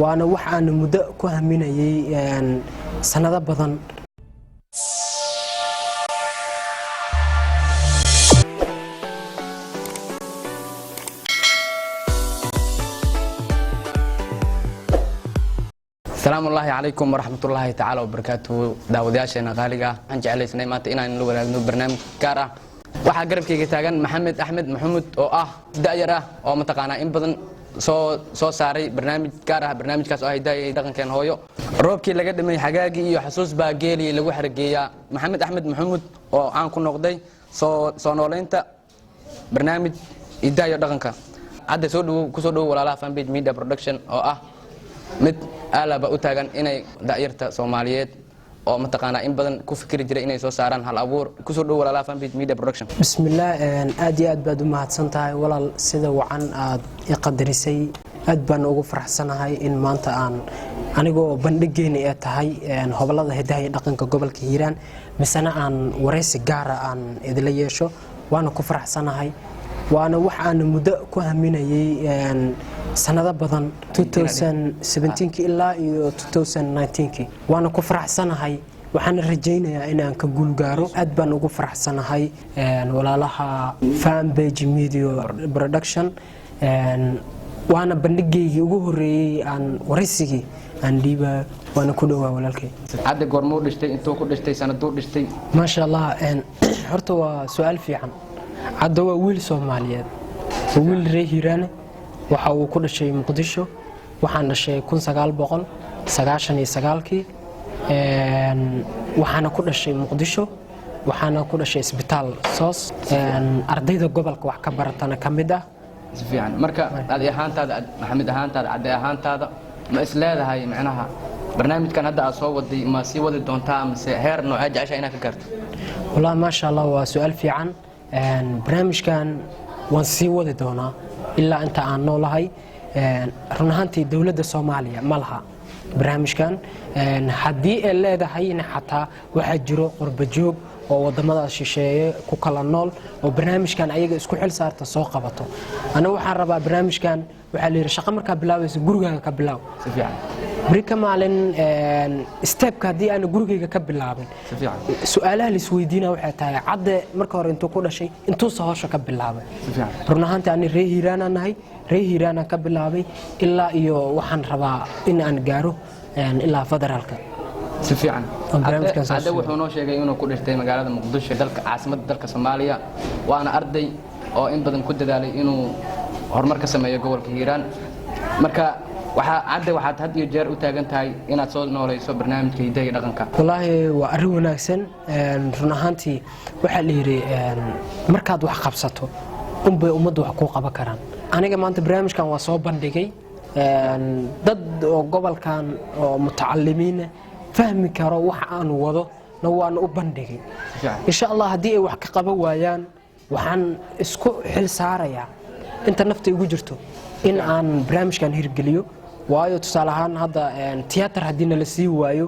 waana wax aan muddo ku haminayay sanado badan. السلام الله عليكم ورحمة الله تعالى وبركاته. داودياشنا غالية عن جعل سنيمات إن نلو برنامج كارا waxaa garabkayga taagan maxamed axmed maxamuud oo ah da'yar ah oo mataqaanaa in badan soo saaray barnaamij gaar ah. barnaamijkaas oo ay daayay dhaqankeen hooyo roobkii laga dhimay xagaagii iyo xasuus baa geeliyay lagu xarageeyaa. maxamed axmed maxamuud oo aan ku noqday soo nooleynta barnaamij idaayo dhaqanka. hadda ku soo dhow walaalaha Fanpage Media Production oo ah mid aalaba u taagan inay da'yarta Soomaaliyeed oo mataqaanaa in badan ku fikiri jiray inay soo saaraan hal abuur. ku soo dhow walaalaha Fanpage Media Production. bismillaah aad iyo aad baad u mahadsantahay walaal, sida wacan aad i qadarisay. aad baan ugu faraxsanahay in maanta aan anigoo bandhigeena ee tahay hobalada hidaha iyo dhaqanka gobolka Hiiraan misana aan wareysi gaar ah aan idila yeesho. waana ku faraxsanahay, waana wax aan muddo ku haminayay sanado badan 2017 ilaa iyo 2019. waana ku faraxsanahay, waxaan rajaynayaa inaan ka guul gaaro. aad baan ugu faraxsanahay walaalaha Fanpage Media Production. waana bandhigeygii ugu horeeyay aan wareysigii aan dhiiba. waana ku dhawaa walaalkay. hadda goormuu dhashtay, intuu ku dhashtay, sanaduu dhashtay? maasha Allah, horta waa su'aal fiican. hadda waa wiil Soomaaliyeed, waa wiil reer Hiiraan. waxa uu ku dhashay Muqdisho. waxaan dhashay 1999 waxaana ku dhashay Muqdisho. waxaana ku dhashay isbitaal Soos. ardayda gobolka wax ka baratana kamid ah. si fiican. marka aad ahaantaada maxamed ahaantaada cad ahaantaada ma is leedahay macnaha barnaamijkan hadda aad soo waday ma sii wadi doontaa mise heer nooca jecesha inaad ka gaarto? wallahi ma sha Allah, waa su'aal fiican. barnaamijkan waan sii wadi doonaa ilaa inta aan noolahay. run ahaantii dawladda Soomaaliya ma laha barnaamijkan. haddii ay leedahay xataa waxaa jiro qurba joog oo wadamadaas shisheeye ku kala nool oo barnaamijkan ayaga isku xil saarta soo qabato. aniga waxaan rabaa barnaamijkan waxaa la yiri shaqo markaa bilaabayso gurigaaga ka bilaaw. si fiican. bari ka maalin stepka haddii aan gurigayga ka bilaabin si fiican su'aalaha la isweydiinaa waxay tahay cadde marka hore intuu ku dhashay intuu soo hawsha ka bilaabay. si fiican. run ahaantii aan reer Hiiraan nahay, reer Hiiraan ka bilaabay ilaa iyo waxaan rabaa in aan gaaro ilaa federaalka. si fiican. hadda wuxuu noo sheegay inuu ku dhashtay magaalada Muqdisho, dalka caasimadda dalka Soomaaliya. waana arday oo in badan ku dadaalay inuu horumar ka sameeyo gobolka Hiiraan. marka waxaad had iyo jeer u taagan tahay inaad soo nooleyso barnaamijka hidaha iyo dhaqanka. wallaahi waa arrin wanaagsan. run ahaantii waxaa la yiri markaad wax qabsato unbay ummaddu wax ku qaban karaan. aniga maanta barnaamijkan waa soo bandhigay dad oo gobolkan oo mutacalimiin fahmi karo wax aan wado na waan u bandhigay. insha Allah haddii ay wax ka qaban waayaan waxaan isku xil saarayaa inta nafta igu jirto in aan barnaamijkan hirgeliyo. waayo tusaale ahaan hadda tiyaatar haddii nala sii waayo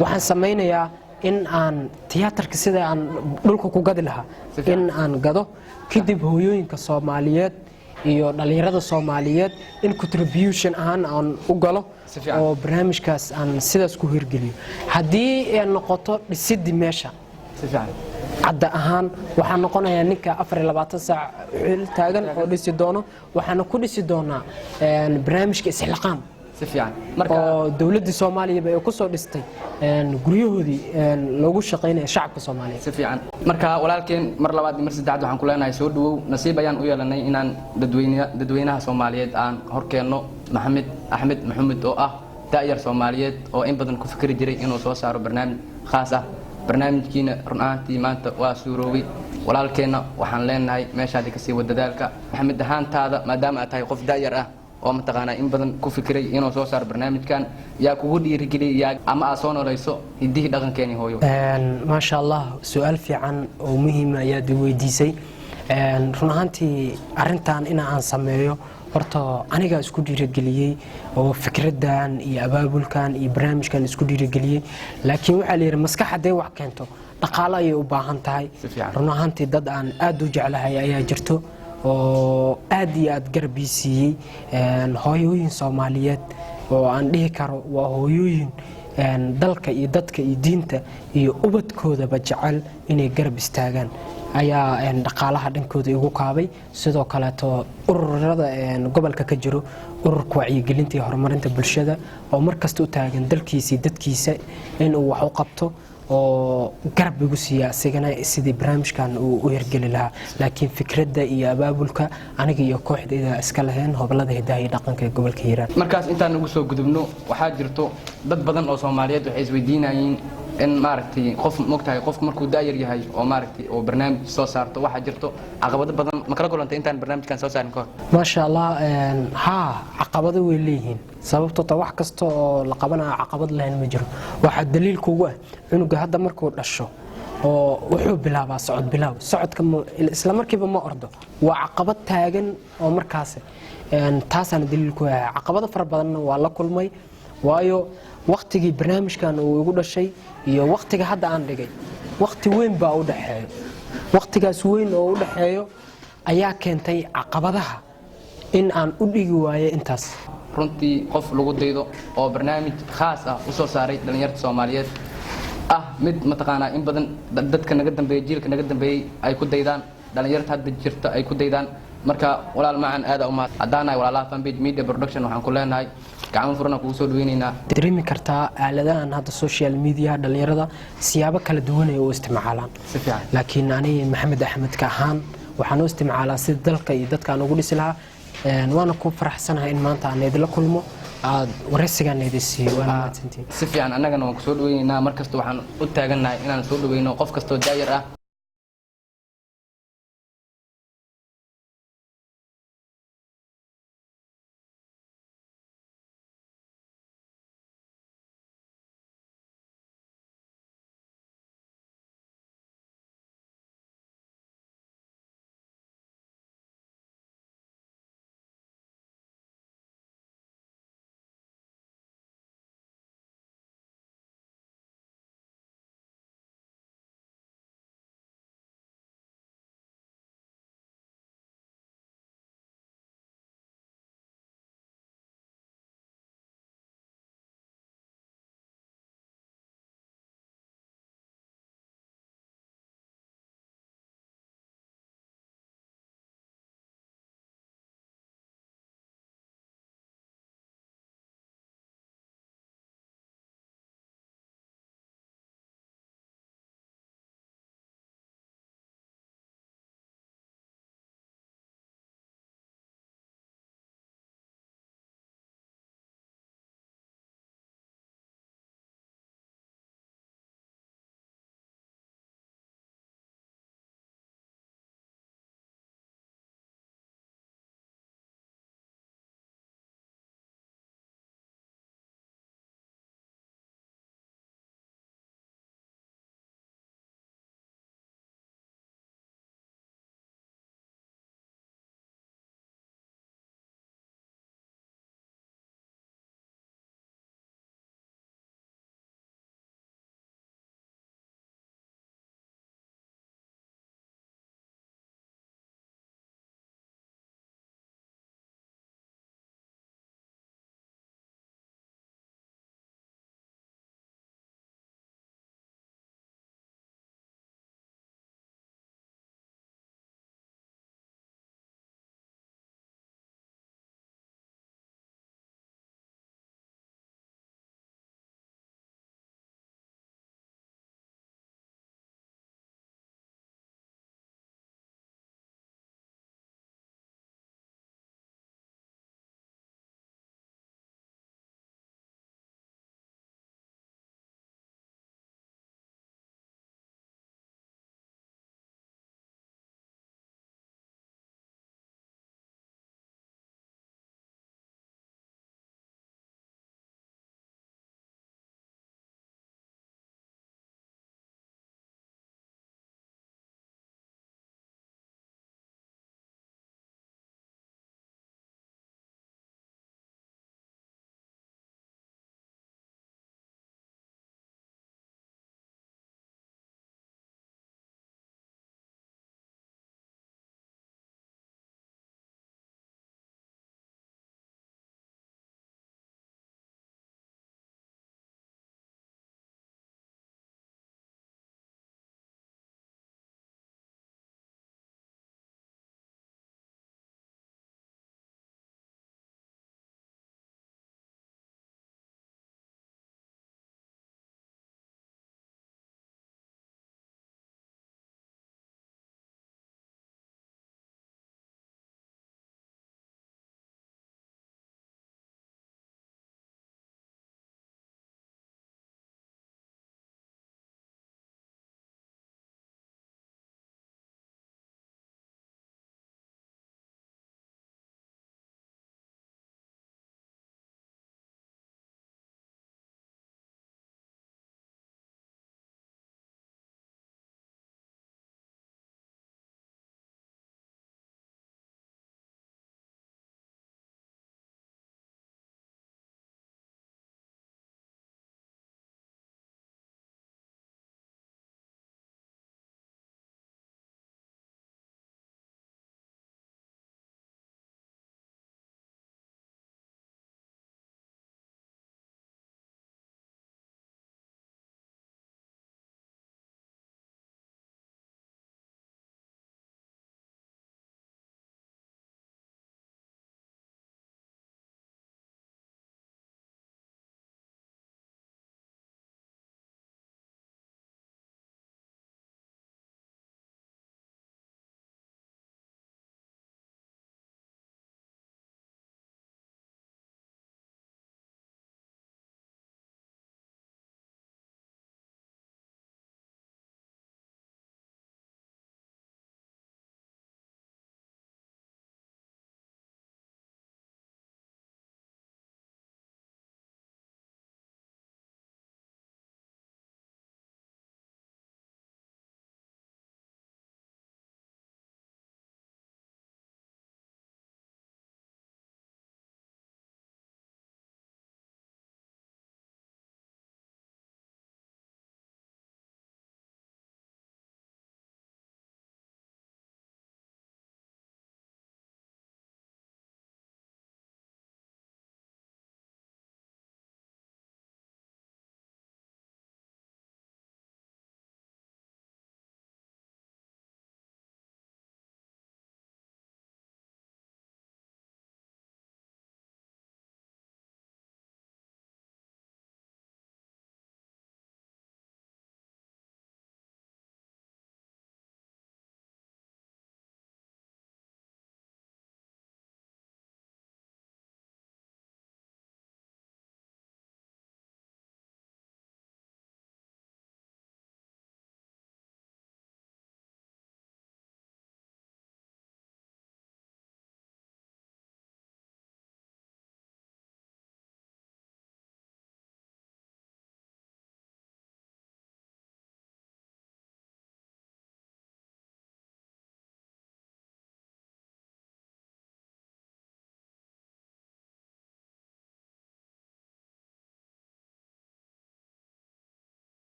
waxaan samaynayaa in aan tiyaatarka sida aan dhulka ku gadi lahaa in aan gado. kadib hooyooyinka Soomaaliyeed iyo dhalinyarada Soomaaliyeed in contribution ahaan aan u galo oo barnaamijkaas aan sidaas ku hirgeliyo. haddii ay noqoto dhisidii meesha si fiican cadda ahaan waxaan noqonayaa ninka 24 saac xil taagan oo dhisi doono. waxaana ku dhisi doonaa barnaamijka isxilqaan si fiican. marka dawladda Soomaaliya ay ku soo dhistay guryahoodii loogu shaqeynaya shacabka Soomaaliyeed. si fiican. marka walaalkeen mar labaad iyo mar saddexaad waxaan ku leenahay soo dhawow. nasiib ayaan u yeelanay inaan dadweynaha Soomaaliyeed aan horkeenno maxamed axmed maxamuud oo ah da'yar Soomaaliyeed oo in badan ku fikiri jiray inuu soo saaro barnaamij khaas ah. barnaamijkiina run ahaantii maanta waa suuroobay. walaalkeenna waxaan leenahay meeshaadi kasii wada dadaalka. maxamed ahaantaada maadaama aad tahay qof da'yar ah oo mataqaanaa in badan ku fikiray inuu soo saaro barnaamijkan, yaa kugu dhiirigeliyay ama aad soo nooleyso hidihii dhaqankeeni hooyo? maasha Allah, su'aal fiican oo muhiim ah ayaad weydiisay. run ahaantii arrintan in aan sameeyo horta aniga isku dhiirigeliyay oo fikradan iyo abaabulkan iyo barnaamijkan isku dhiirigeliyay. laakiin waxaa la yiri maskax haday wax keento dhaqaale ay u baahan tahay. run ahaantii dad aan aad u jeclahay ayaa jirto oo aad iyo aad garbiisiyay hooyooyin Soomaaliyeed oo aan dhihi karo waa hooyooyin dalka iyo dadka iyo diinta iyo ubadkoodaba jecel inay garab istaagaan ayaa dhaqaalaha dhankooda igu kaabay. sidoo kaleeto ururada gobolka ka jiro ururka wacyigelinta iyo horumarinta bulshada oo markasta u taagan dalkiisa iyo dadkiisa inuu wax u qabto oo garab igu siiya asigana sidii barnaamijkan uu u hirgeli lahaa. laakiin fikradda iyo abaabulka aniga iyo kooxdayda iska lahayn hobolada hidaha iyo dhaqanka ee gobolka Hiiraan. markaas intaan ugu soo gudubno waxaa jirto dad badan oo Soomaaliyeed waxay isweydiinayeen in maaragtay qof moogtahay qofku markuu daayar yahay oo maaragtay oo barnaamij soo saarto waxa jirto caqabado badan ma kala kulantay intaan barnaamijkan soo saarin ka hor. ما شاء الله ها caqabado way leeyihiin sababtoo wax kasta oo la qabanayo caqabad lahayn ma jiro. waxa daliil kugu ah cunuga hadda markuu dhasho oo wuxuu bilaabaa socodka isla markiiba ma ordo waa caqabad taagan oo markaas taasana daliil ku ah. caqabado fara badan waa la kulmay waayo waqtigii barnaamijkan uu igu dhashay iyo waqtiga hadda aan dhigay waqti weyn baa u dhaxeeyo. waqtigaas weyn oo u dhaxeeyo ayaa keentay caqabadaha in aan u dhigi waayo intaas. runtii qof lagu daydo oo barnaamij khaas ah u soo saaray dhalinyarada Soomaaliyeed mid mataqaanaa in badan dadka naga dambeeyay jiilka naga dambeeyay ay ku daydaan dhalinyarada hadda jirta ay ku daydaan. marka walaal macaan aad u mahad hadaanay walaalaha Fanpage Media Production waxaan ku leenahay gacan furna kugu soo dhaweynaynaa. dareemi kartaa aaladahan hadda social media dhalinyarada siyaabo kala duwan ay u isticmaalaan si fiican. laakiin aniga Maxamed Axmed ka ahaan waxaan u isticmaalaa si dalka iyo dadka aan ugu dhisi lahaa. waana ku faraxsanahay in maanta aan idin la kulmo aad wareysigan idin siiyo. waana mahadsantiin. si fiican annagana waan ku soo dhaweynaynaa markasta waxaan u taaganahay inaan soo dhaweyno qof kasta oo daayar ah